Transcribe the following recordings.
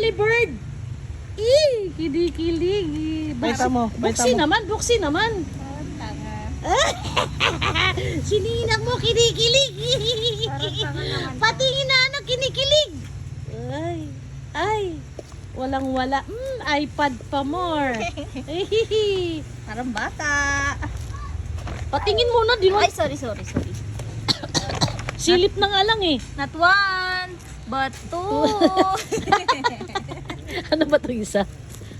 early bird. Kidikilig. Baita mo, baita Buksi mo. naman, buksi naman. Si Ninang mo kinikilig. Patingin na anak kinikilig. Ay. Walang wala. iPad pa more. Parang bata. Patingin muna din. Ay, sorry. Silip na nga lang eh. Not one, but two. Ano ba 'to isa?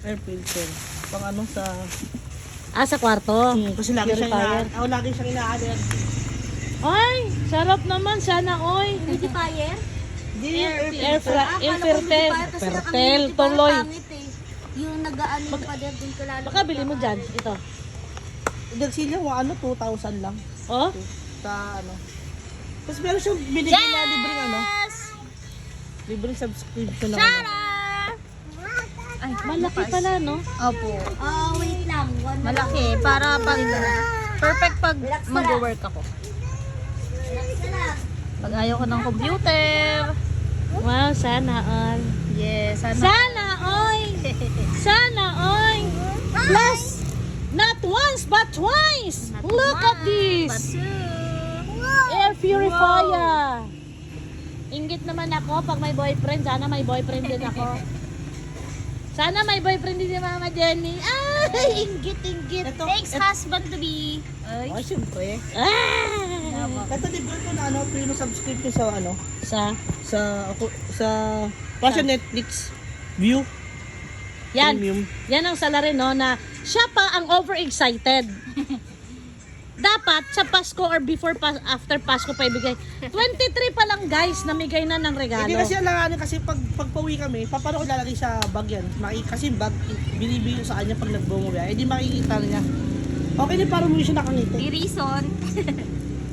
Air filter. Pang ano sa... Sa kwarto. Kasi lagi siyang Purifier. lagi siyang ina-adder. Ay, sarap naman. Sana oy. Humidifier? Air filter. Fertel, tuloy. Yung nag-ano yung pader dun ka lalo. Baka bili mo dyan. Ito. Delsilya, 2,000 lang. Oh? Sa ano. Tapos meron siyang binigay na libreng ano. Libreng subscription na ano. Tara! Ay, Malaki pala, no? Opo. Wait lang. Malaki. Para pag perfect pag mag-work ako. Pag ayaw ko ng computer. Wow, sana all. Yes. Sana oy. Sana oy. Plus, not once but twice. Look at this. Air purifier. Inggit naman ako pag may boyfriend. Sana may boyfriend din ako. Sana may boyfriend din si Mama Jenny. Ay, inggit. Thanks husband to be. Ay, siyempre. Ah! Ito libre ko na ano, free subscription sa ano, sa Passion Netflix View Yan. Premium. Yan ang salary, no, na siya pa ang overexcited. Dapat sa Pasko or after Pasko pa ibigay. 23 pa lang guys, namigay na ng regalo. Hindi kasi alanganin kasi pagpauwi kami, paano ko lalagay sa bag yan? Kasi bag, binibigyo sa kanya pag nagbumuwi. Eh di makikita niya. Okay din para mo siya nakangiti. Di reason.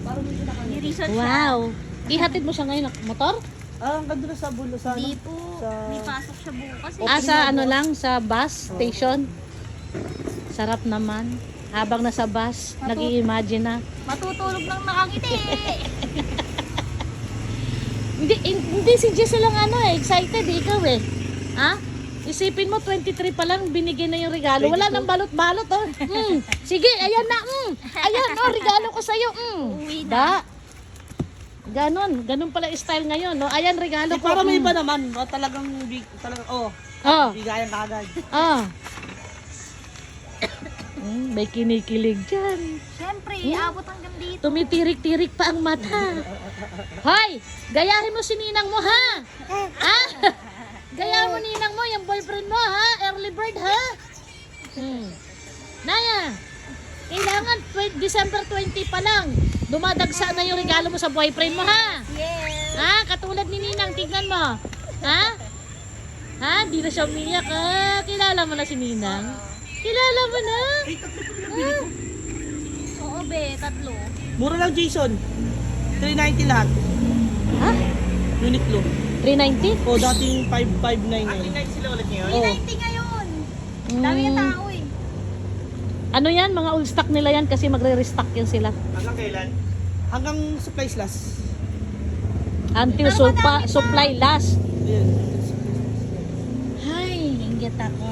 Para mo siya nakangiti. Di reason siya. Wow. Ihatid mo siya ngayon ng motor? Ang ganda na sa bulo sa Di ano. po. Sa- May pasok siya bukas. Sa ano lang, sa bus station. Sarap naman. Habang nasa bus, nag-i-imagine na. Matutulog lang nakangiti. Hindi si Jess lang excited ikaw eh. Ha? Isipin mo 23 pa lang binigyan na yung regalo. Wala nang balot-balot oh. Sige, ayan na. Ayan oh, regalo ko sa iyo. Uwi Da. na. Ganon pala style ngayon, no? Ayan regalo ko. Para may iba naman, talagang bigayan ka agad. May kinikilig dyan. Siyempre, iabot hanggang dito. Tumitirik-tirik pa ang mata. Hoy! Gayahin mo si Ninang mo, ha? Ha? Gayahin mo Ninang mo, yung boyfriend mo, ha? Early bird, ha? Naya, kailangan December 20 pa lang. Dumadagsa na yung regalo mo sa boyfriend mo, ha? Yes. Ha? Katulad ni Ninang, tignan mo. Ha? Ha? Di na siya umiyak, ha? Kilala mo na si Ninang? Kilala mo na? Oo, be. 3. Mura lang Jason. 390 lahat. Ha? Uniqlo. 390? O dating 5599. Sila ulit ngayon? 390 ngayon. Dami yung tao eh. Ano yan? Mga old stock nila yan kasi magre-restock yan sila. Hanggang kailan? Hanggang supplies last. Until supply last. Yan. Ay, inggit ako.